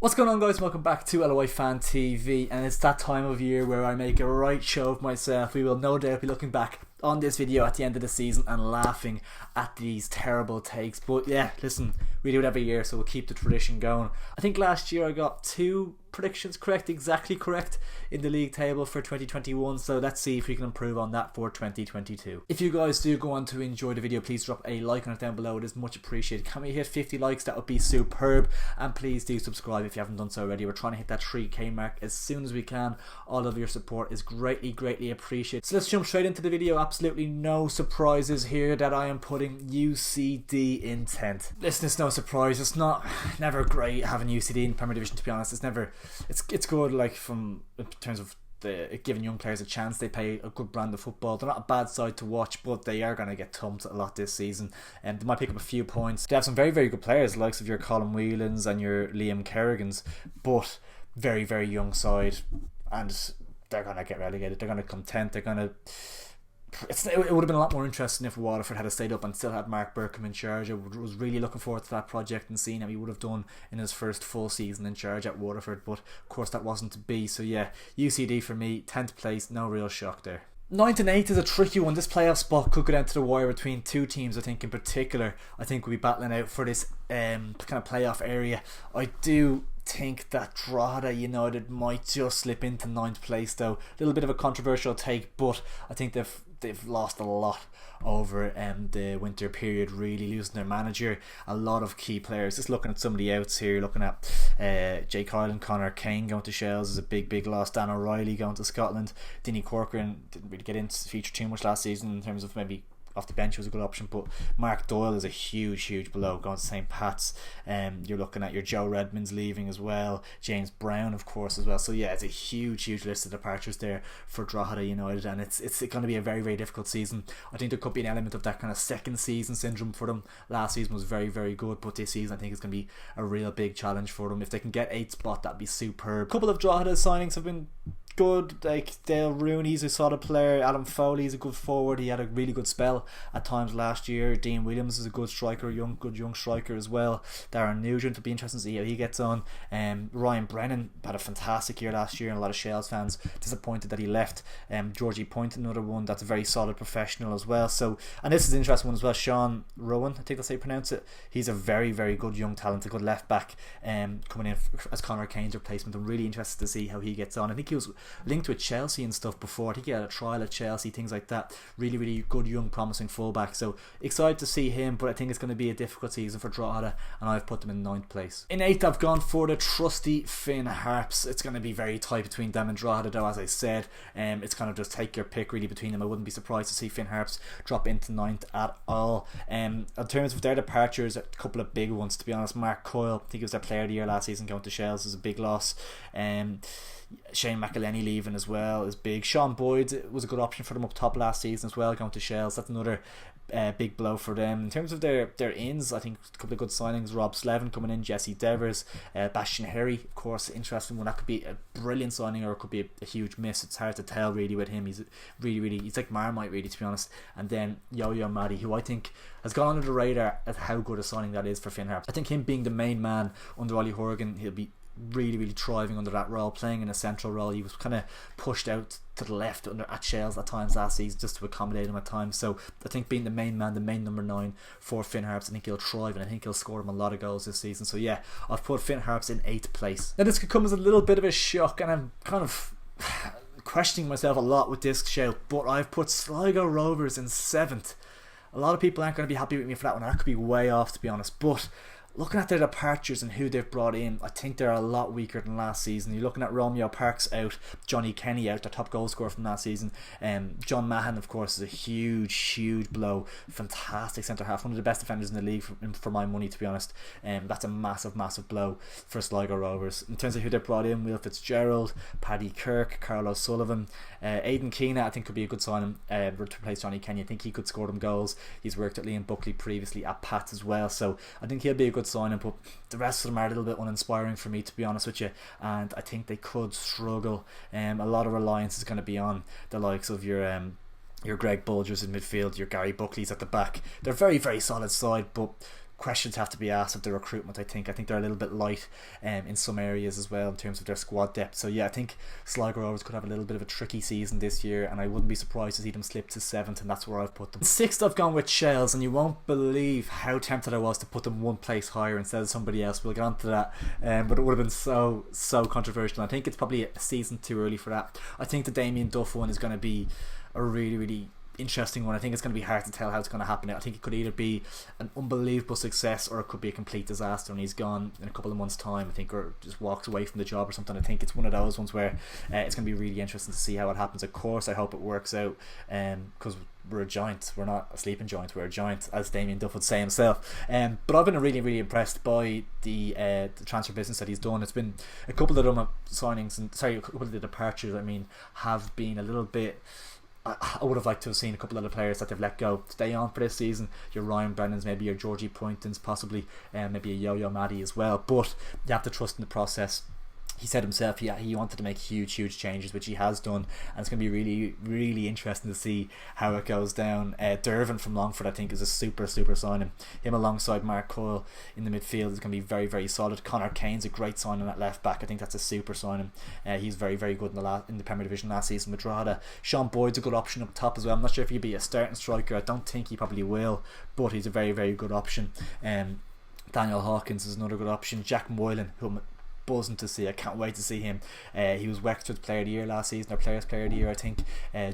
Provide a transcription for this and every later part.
What's going on, guys? Welcome back to LOI Fan TV, and it's that time of year where I make a right show of myself. We will no doubt be looking back on this video at the end of the season and laughing at these terrible takes. But yeah, listen, we do it every year, so we'll keep the tradition going. I think last year I got 2 predictions correct, exactly correct, in the league table for 2021, so let's see if we can improve on that for 2022. If you guys do go on to enjoy the video, please drop a like on it down below. It is much appreciated. Can we hit 50 likes? That would be superb. And please do subscribe if you haven't done so already. We're trying to hit that 3k mark as soon as we can. All of your support is greatly appreciated. So let's jump straight into the video. Absolutely no surprises here that I am putting UCD in 10th. Listen, it's no surprise. It's never great having UCD in Premier Division, to be honest. It's good, like, from in terms of giving young players a chance. They play a good brand of football. They're not a bad side to watch, but they are going to get thumped a lot this season, and they might pick up a few points. They have some very good players, the likes of your Colin Whelans and your Liam Kerrigans, but very young side, and they're going to get relegated. They're going to come 10th. They're going to... It would have been a lot more interesting if Waterford had stayed up and still had Mark Burkham in charge. I was really looking forward to that project and seeing how he would have done in his first full season in charge at Waterford, but of course that wasn't to be. So yeah, UCD for me, 10th place, no real shock there. 9th and 8th is a tricky one. This playoff spot could go down to the wire between 2 teams. I think in particular, I think we'll be battling out for this kind of playoff area. I do think that Drogheda United might just slip into 9th place though. A little bit of a controversial take, but I think they've lost a lot over the winter period, really losing their manager, a lot of key players. Just looking at some of the outs here, looking at Jake Ireland, Connor Kane going to Shells is a big loss. Dan O'Reilly going to Scotland. Dinny Corcoran didn't really get into feature too much last season in terms of maybe off the bench was a good option, but Mark Doyle is a huge blow going to St. Pat's. You're looking at your Joe Redmond's leaving as well, James Brown of course as well. So yeah, it's a huge list of departures there for Drogheda United, and it's going to be a very difficult season. I think there could be an element of that kind of second season syndrome for them. Last season was very good, but this season I think it's going to be a real big challenge for them. If they can get 8th spot, that'd be superb. A couple of Drogheda signings have been good, like Dale Rooney's a solid player, Adam Foley's a good forward, he had a really good spell at times last year. Dean Williams is a good striker, good young striker as well. Darren Nugent will be interesting to see how he gets on. Ryan Brennan had a fantastic year last year, and a lot of Shells fans disappointed that he left. Georgie Point, another one that's a very solid professional as well. So, and this is an interesting one as well, Sean Rowan, I think that's how you pronounce it. He's a very good young talent, a good left back, coming in as Connor Kane's replacement. I'm really interested to see how he gets on. I think he was linked with Chelsea and stuff before. I think he had a trial at Chelsea, things like that. Really good young promising fullback, so excited to see him, but I think it's going to be a difficult season for Drogheda, and I've put them in 9th place. In 8th I've gone for the trusty Finn Harps. It's going to be very tight between them and Drogheda though, as I said. It's kind of just take your pick really between them. I wouldn't be surprised to see Finn Harps drop into 9th at all. In terms of their departures, a couple of big ones to be honest. Mark Coyle, I think he was their player of the year last season, going to Shells is a big loss. Shane McElhenney leaving as well is big. Sean Boyd was a good option for them up top last season as well, going to Shells. That's another big blow for them. In terms of their ins, I think a couple of good signings. Rob Slevin coming in, Jesse Devers, Bastian Herry, of course, interesting one. That could be a brilliant signing or it could be a huge miss. It's hard to tell really with him. He's really he's like Marmite really, to be honest. And then Yo-Yo Maddy, who I think has gone under the radar at how good a signing that is for Finn Harps. I think him being the main man under Ollie Horgan, he'll be really thriving under that role, playing in a central role. He was kind of pushed out to the left at Shells at times last season just to accommodate him at times. So I think being the main man, the main number 9 for Finn Harps, I think he'll thrive, and I think he'll score him a lot of goals this season. So yeah, I've put Finn Harps in 8th place. Now this could come as a little bit of a shock, and I'm kind of questioning myself a lot with this shout, but I've put Sligo Rovers in 7th. A lot of people aren't going to be happy with me for that one. That could be way off, to be honest, but looking at their departures and who they've brought in, I think they're a lot weaker than last season. You're looking at Romeo Parks out, Johnny Kenny out, their top goal scorer from last season. John Mahan, of course, is a huge blow. Fantastic centre half, one of the best defenders in the league for my money, to be honest. That's a massive blow for Sligo Rovers. In terms of who they brought in, Will Fitzgerald, Paddy Kirk, Carl O'Sullivan, Aidan Keena, I think could be a good signing to replace Johnny Kenny. I think he could score them goals. He's worked at Liam Buckley previously at Pats as well, so I think he'll be a good signing, but the rest of them are a little bit uninspiring for me, to be honest with you, and I think they could struggle. A lot of reliance is going to be on the likes of your Greg Bulgers in midfield, your Gary Buckley's at the back. They're very solid side, but questions have to be asked of the recruitment. I think they're a little bit light in some areas as well in terms of their squad depth. So yeah, I think Sligo Rovers could have a little bit of a tricky season this year, and I wouldn't be surprised to see them slip to 7th, and that's where I've put them. 6th I've gone with Shells, and you won't believe how tempted I was to put them one place higher instead of somebody else. We'll get on to that, but it would have been so controversial. I think it's probably a season too early for that. I think the Damien Duff one is going to be a really interesting one. I think it's going to be hard to tell how it's going to happen. I think it could either be an unbelievable success or it could be a complete disaster and he's gone in a couple of months' time, I think, or just walks away from the job or something. I think it's one of those ones where it's going to be really interesting to see how it happens. Of course I hope it works out, because we're a giant. We're not a sleeping giant, we're a giant, as Damien Duff would say himself. But I've been really impressed by the transfer business that he's done. It's been a couple of them signings, and a couple of the departures, I mean, have been a little bit. I would have liked to have seen a couple of other players that they've let go stay on for this season. Your Ryan Brennans, maybe your Georgie Pointons, possibly, maybe a Yo-Yo Maddie as well. But you have to trust in the process. He said himself he wanted to make huge changes, which he has done, and it's going to be really interesting to see how it goes down. Dervin from Longford, I think, is a super signing. Him alongside Mark Coyle in the midfield is going to be very very solid. Connor Kane's a great signing at left back. I think that's a super signing. He's very good in the Premier Division last season with Drogheda. Sean Boyd's a good option up top as well. I'm not sure if he'd be a starting striker. I don't think he probably will, but he's a very good option. Daniel Hawkins is another good option. Jack Moylan, who I'm buzzing to see. I can't wait to see him. He was Wexford's Player of the Year last season, or Players Player of the Year, I think.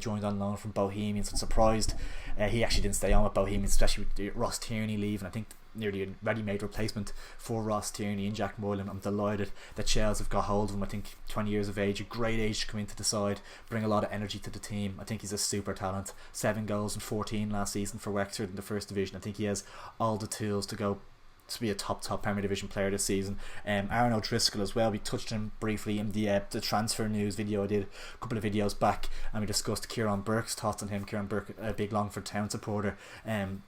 Joined on loan from Bohemians. I'm surprised he actually didn't stay on with Bohemians, especially with Ross Tierney leaving. I think nearly a ready-made replacement for Ross Tierney and Jack Moylan. I'm delighted that Shells have got hold of him. I think 20 years of age, a great age to come into the side, bring a lot of energy to the team. I think he's a super talent. 7 goals and 14 last season for Wexford in the First Division. I think he has all the tools to go to be a top Premier Division player this season. Aaron O'Driscoll as well. We touched him briefly in the transfer news video I did a couple of videos back, and we discussed Kieran Burke's thoughts on him. Kieran Burke, a big Longford Town supporter, and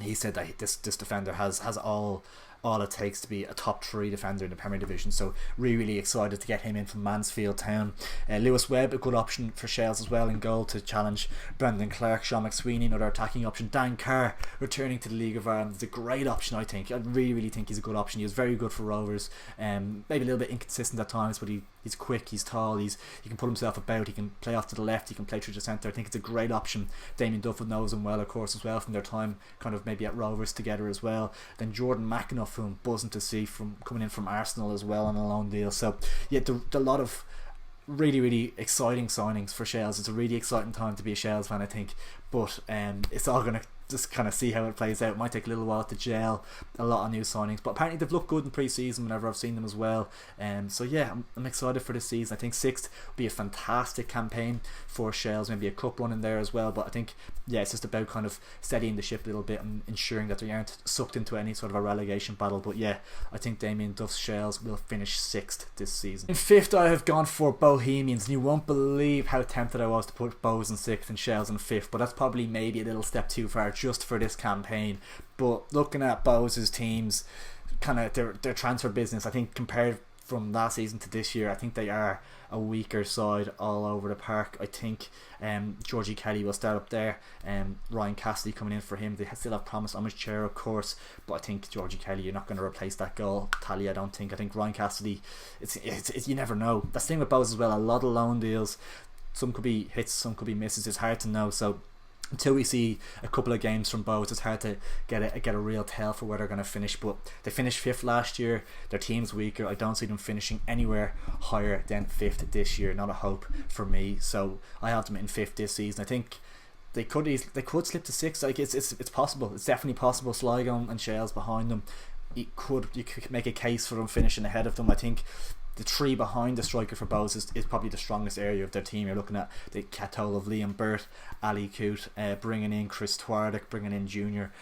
he said that this defender has all it takes to be a top 3 defender in the Premier Division. So really excited to get him in from Mansfield Town. Lewis Webb, a good option for Shells as well in goal to challenge Brendan Clark. Sean McSweeney, another attacking option. Dan Carr returning to the League of Ireland is a great option. I think I really think he's a good option. He was very good for Rovers, maybe a little bit inconsistent at times, but he's quick, he's tall, he can put himself about, he can play off to the left, he can play through the centre. I think it's a great option. Damien Duff knows him well, of course, as well, from their time kind of maybe at Rovers together as well. Then Jordan McAnuff, who I'm buzzing to see from coming in from Arsenal as well on a loan deal. So yeah, a lot of really exciting signings for Shells. It's a really exciting time to be a Shells fan, I think, but it's all going to just kind of see how it plays out. It might take a little while to gel. A lot of new signings, but apparently they've looked good in pre-season whenever I've seen them as well. So yeah, I'm excited for this season. I think 6th will be a fantastic campaign for Shells, maybe a cup run in there as well, but I think yeah, it's just about kind of steadying the ship a little bit and ensuring that they aren't sucked into any sort of a relegation battle. But yeah, I think Damien Duff's Shells will finish 6th this season. In 5th I have gone for Bohemians, and you won't believe how tempted I was to put Bows in 6th and Shells in 5th, but that's probably maybe a little step too far just for this campaign. But looking at Bowes' teams, kind of their transfer business, I think compared from last season to this year, I think they are a weaker side all over the park. I think Georgie Kelly will start up there, Ryan Cassidy coming in for him. They still have Promise on his chair, of course, but I think Georgie Kelly, you're not going to replace that goal tally. I don't think. I think Ryan Cassidy, it's you never know. That's the thing with Bowes as well. A lot of loan deals, some could be hits, some could be misses. It's hard to know. So until we see a couple of games from Bowes, it's hard to get a real tell for where they're going to finish. But they finished 5th last year. Their team's weaker. I don't see them finishing anywhere higher than 5th this year. Not a hope for me. So I have them in 5th this season. I think they could slip to 6th. Like it's possible. It's definitely possible. Sligo and Shells behind them. You could make a case for them finishing ahead of them. I think the 3 behind the striker for Bowes is probably the strongest area of their team. You're looking at the Catole of Liam Burt, Ali Coote, bringing in Chris Twardick, bringing in Junior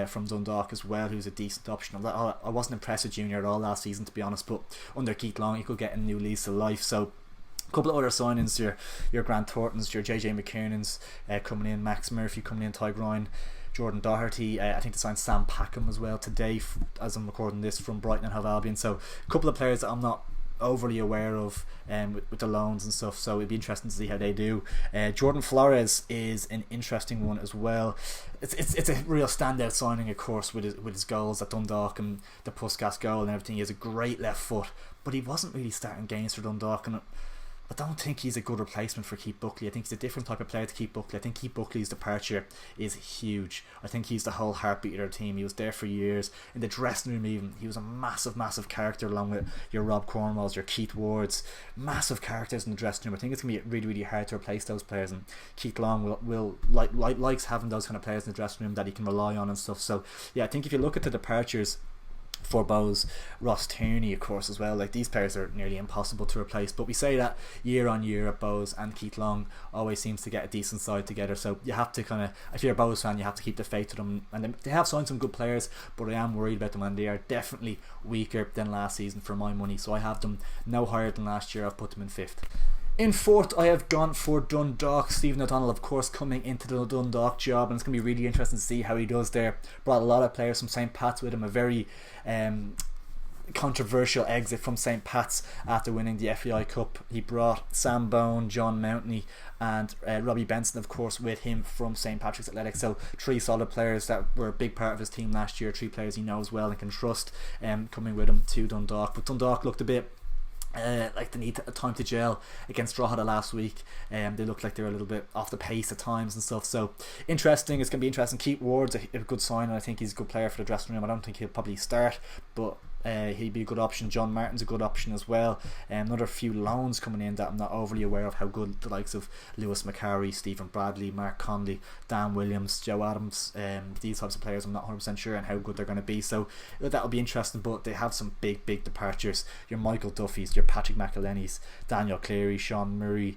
from Dundalk as well, who's a decent option. I wasn't impressed with Junior at all last season, to be honest, but under Keith Long he could get a new lease of life. So a couple of other signings, your Grant Thorntons, your JJ McKiernans coming in, Max Murphy coming in, Ty Ryan, Jordan Doherty. I think they signed Sam Packham as well today, as I'm recording this, from Brighton and Hove Albion. So a couple of players that I'm not overly aware of with the loans and stuff, so it'd be interesting to see how they do. Jordan Flores is an interesting one as well. It's a real standout signing, of course, with his goals at Dundalk and the Puskas goal and everything. He has a great left foot, but he wasn't really starting games for Dundalk, and I don't think he's a good replacement for Keith Buckley. I think he's a different type of player to Keith Buckley. I think Keith Buckley's departure is huge. I think he's the whole heartbeat of their team. He was there for years. In the dressing room even, he was a massive character, along with your Rob Cornwalls, your Keith Wards. Massive characters in the dressing room. I think it's going to be really hard to replace those players, and Keith Long likes having those kind of players in the dressing room that he can rely on and stuff. So yeah, I think if you look at the departures for Bows, Ross Tierney of course as well, like these players are nearly impossible to replace, but we say that year on year at Bows, and Keith Long always seems to get a decent side together, so you have to kind of, if you're a Bows fan, you have to keep the faith to them, and they have signed some good players, but I am worried about them, and they are definitely weaker than last season for my money, so I have them no higher than last year. I've put them in 5th. In 4th, I have gone for Dundalk. Stephen O'Donnell, of course, coming into the Dundalk job, and it's going to be really interesting to see how he does there. Brought a lot of players from St. Pat's with him, a very controversial exit from St. Pat's after winning the FAI Cup. He brought Sam Bone, John Mountney and Robbie Benson, of course, with him from St. Patrick's Athletic. So 3 solid players that were a big part of his team last year, 3 players he knows well and can trust coming with him to Dundalk. But Dundalk looked a bit like they need time to gel against Drogheda last week. They looked like they were a little bit off the pace at times and stuff, so interesting. It's going to be interesting. Keith Ward's a good sign, and I think he's a good player for the dressing room. I don't think he'll probably start, but he'd be a good option. John Martin's a good option as well. Another few loans coming in that I'm not overly aware of how good, the likes of Lewis McCarry, Stephen Bradley, Mark Conley, Dan Williams, Joe Adams, these types of players I'm not 100% sure on how good they're going to be, so that'll be interesting. But they have some big departures. Your Michael Duffy's, your Patrick McElhenney's, Daniel Cleary, Sean Murray,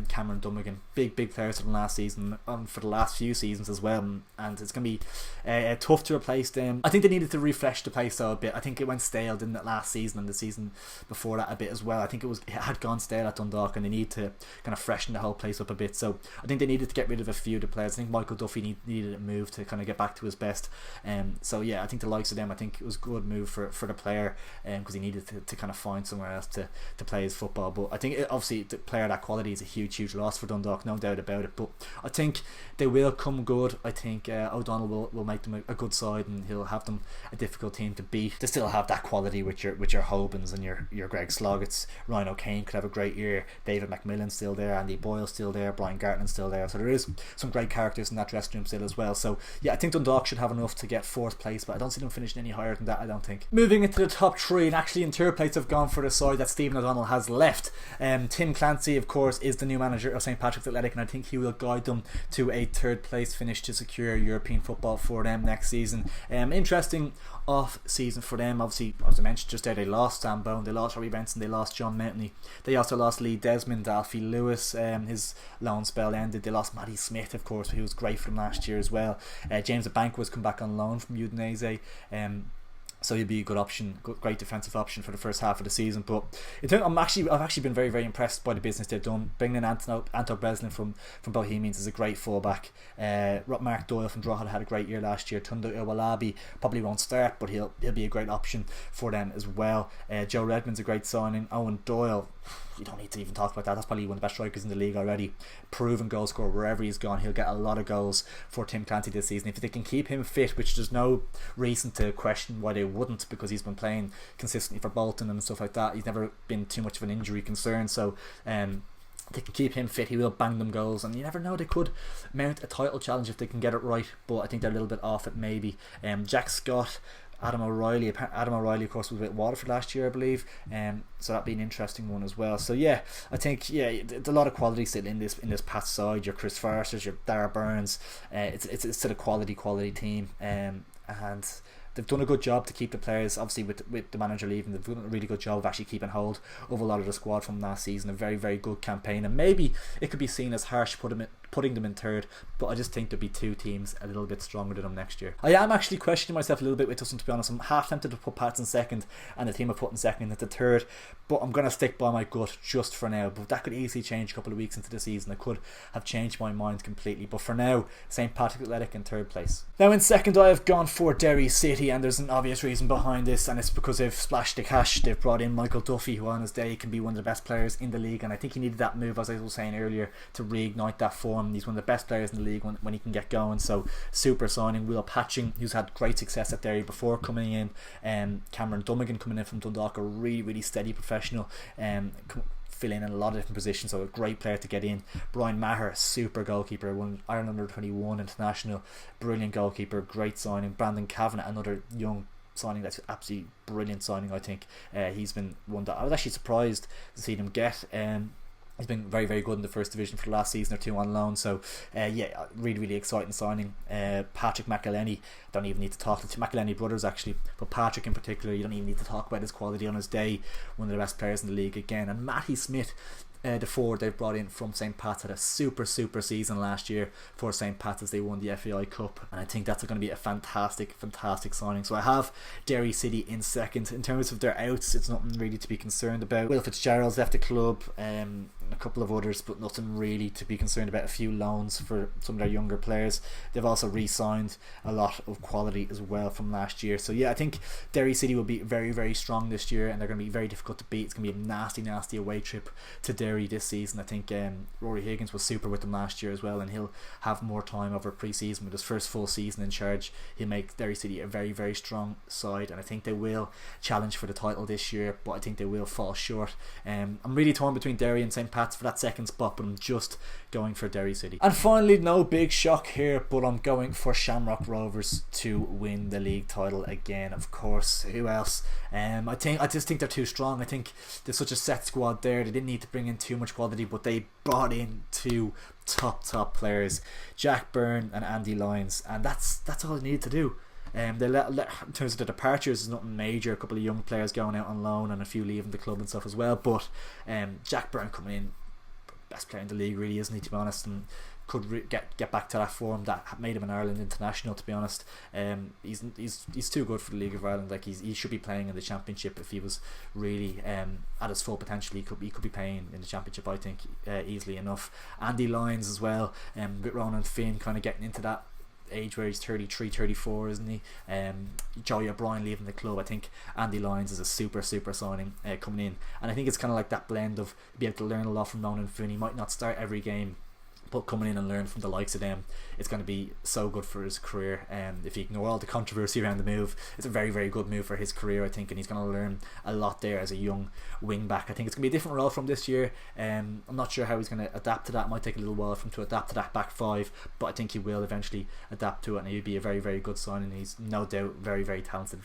Cameron Dummigan, big players from last season and for the last few seasons as well, and it's going to be tough to replace them. I think they needed to refresh the place though a bit. I think it went stale, didn't it, last season and the season before that a bit as well. I think it had gone stale at Dundalk, and they need to kind of freshen the whole place up a bit. So I think they needed to get rid of a few of the players. I think Michael Duffy needed a move to kind of get back to his best. So yeah, I think the likes of them, I think it was a good move for the player, because he needed to kind of find somewhere else to play his football. But I think obviously the player that quality is a huge loss for Dundalk, no doubt about it. But I think they will come good. I think O'Donnell will make them a good side, and he'll have them a difficult team to beat. They still have that quality with your Hobans and your Greg Sloggets. Ryan O'Kane could have a great year. David McMillan's still there. Andy Boyle's still there. Brian Gartland's still there. So there is some great characters in that dressing room still as well. So yeah, I think Dundalk should have enough to get 4th place, but I don't see them finishing any higher than that, I don't think. Moving into the top 3, and actually in 3rd place I've gone for the side that Stephen O'Donnell has left. Tim Clancy, of course, is the new manager of St. Patrick's Athletic, and I think he will guide them to a 3rd place finish to secure European football for them next season. Interesting off season for them. Obviously, as I mentioned just there, they lost Sam Bone, they lost Robbie Benson, they lost John Mountney, they also lost Lee Desmond, Alfie Lewis, his loan spell ended. They lost Matty Smith, of course, who was great for them last year as well. James Abank was come back on loan from Udinese, so he'd be a good option, great defensive option for the first half of the season. But I've actually been very impressed by the business they've done. Bringing in Anto Breslin from Bohemians is a great fullback. Mark Doyle from Drogheda had a great year last year. Tunde Iwalabi probably won't start, but he'll be a great option for them as well. Joe Redmond's a great signing. Owen Doyle, you don't need to even talk about that. That's probably one of the best strikers in the league already. Proven goal scorer wherever he's gone. He'll get a lot of goals for Tim Clancy this season if they can keep him fit, which there's no reason to question why they wouldn't, because he's been playing consistently for Bolton and stuff like that. He's never been too much of an injury concern, so they can keep him fit, he will bang them goals, and you never know, they could mount a title challenge if they can get it right, but I think they're a little bit off it maybe. Jack Scott, Adam O'Reilly of course was with Waterford last year I believe, so that'd be an interesting one as well. So yeah, I think there's a lot of quality still in this Pat's side. Your Chris Forsters, your Dara Burns, it's still a quality team, and they've done a good job to keep the players. Obviously with the manager leaving, they've done a really good job of actually keeping hold of a lot of the squad from last season. A very good campaign, and maybe it could be seen as harsh putting them in third, but I just think there'll be two teams a little bit stronger than them next year. I am actually questioning myself a little bit with this one, to be honest. I'm half tempted to put Pats in second and the team I put in second into third, but I'm going to stick by my gut just for now. But that could easily change a couple of weeks into the season. I could have changed my mind completely, but for now, St. Patrick Athletic in third place. Now in second, I have gone for Derry City, and there's an obvious reason behind this, and it's because they've splashed the cash. They've brought in Michael Duffy, who on his day can be one of the best players in the league, and I think he needed that move, as I was saying earlier, to reignite that form. He's one of the best players in the league when he can get going, so super signing. Will Patching, who's had great success at Derry before coming in, Cameron Dummigan coming in from Dundalik, a really steady professional, filling in a lot of different positions, so a great player to get in. Brian Maher, super goalkeeper, won Ireland under 21 international, brilliant goalkeeper, great signing. Brandon Kavanagh, another young signing that's absolutely brilliant signing. I think he's been one that I was actually surprised to see them get. He's been very good in the first division for the last season or two on loan, so yeah, really exciting signing. Patrick McElhenney, don't even need to talk to McElhenney brothers actually, but Patrick in particular, you don't even need to talk about his quality on his day, one of the best players in the league again. And Matty Smith, the forward they've brought in from St. Pat's, had a super season last year for St. Pat's as they won the FAI Cup, and I think that's going to be a fantastic signing. So I have Derry City in second. In terms of their outs, it's nothing really to be concerned about. Will Fitzgerald's left the club, a couple of others, but nothing really to be concerned about. A few loans for some of their younger players. They've also re-signed a lot of quality as well from last year. So yeah, I think Derry City will be very strong this year, and they're going to be very difficult to beat. It's going to be a nasty away trip to Derry this season. I think Rory Higgins was super with them last year as well, and he'll have more time over pre-season with his first full season in charge. He'll make Derry City a very strong side, and I think they will challenge for the title this year, but I think they will fall short. I'm really torn between Derry and St. Pat's for that second spot, but I'm just going for Derry City. And finally, no big shock here, but I'm going for Shamrock Rovers to win the league title again. Of course, who else? I just think they're too strong. I think there's such a set squad there. They didn't need to bring in too much quality, but they brought in two top players, Jack Byrne and Andy Lyons, and that's all they needed to do. They let in terms of the departures, there's nothing major. A couple of young players going out on loan and a few leaving the club and stuff as well, but Jack Byrne coming in, best player in the league really, isn't he, to be honest, and could get back to that form that made him an Ireland international, to be honest. He's too good for the League of Ireland. Like he should be playing in the Championship. If he was really at his full potential, he could be playing in the Championship, I think, easily enough. Andy Lyons as well, with Ronan Finn kind of getting into that age where he's 33, 34, isn't he? Joey O'Brien leaving the club. I think Andy Lyons is a super signing coming in, and I think it's kind of like that blend of be able to learn a lot from Ronan Finn. He might not start every game, but coming in and learn from the likes of them, it's going to be so good for his career. If you ignore all the controversy around the move, it's a very good move for his career, I think, and he's going to learn a lot there as a young wing back. I think it's going to be a different role from this year. I'm not sure how he's going to adapt to that. It might take a little while for him to adapt to that back five, but I think he will eventually adapt to it, and he'll be a very good signing. He's no doubt very talented,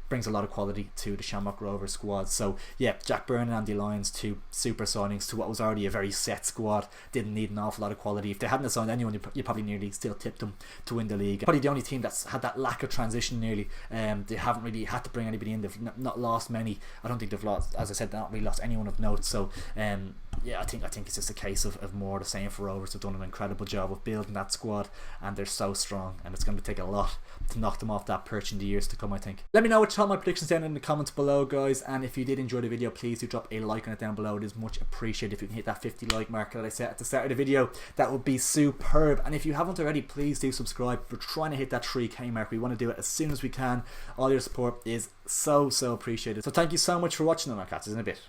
brings a lot of quality to the Shamrock Rovers squad. So yeah, Jack Byrne and Andy Lyons, two super signings to what was already a very set squad. Didn't need an awful lot of quality. If they hadn't signed anyone, you probably nearly still tipped them to win the league. Probably the only team that's had that lack of transition nearly. They haven't really had to bring anybody in. They've not lost many. I don't think they've lost, as I said, they've not really lost anyone of note. So yeah, I think it's just a case of more the same for Rovers. They've done an incredible job of building that squad, and they're so strong, and it's going to take a lot to knock them off that perch in the years to come, I think. Let me know what you thought my predictions down in the comments below, guys, and if you did enjoy the video, please do drop a like on it down below. It is much appreciated. If you can hit that 50 like mark that I set at the start of the video, that would be superb. And if you haven't already, please do subscribe. We're trying to hit that 3k mark. We want to do it as soon as we can. All your support is so appreciated. So thank you so much for watching, and I'll catch you in a bit.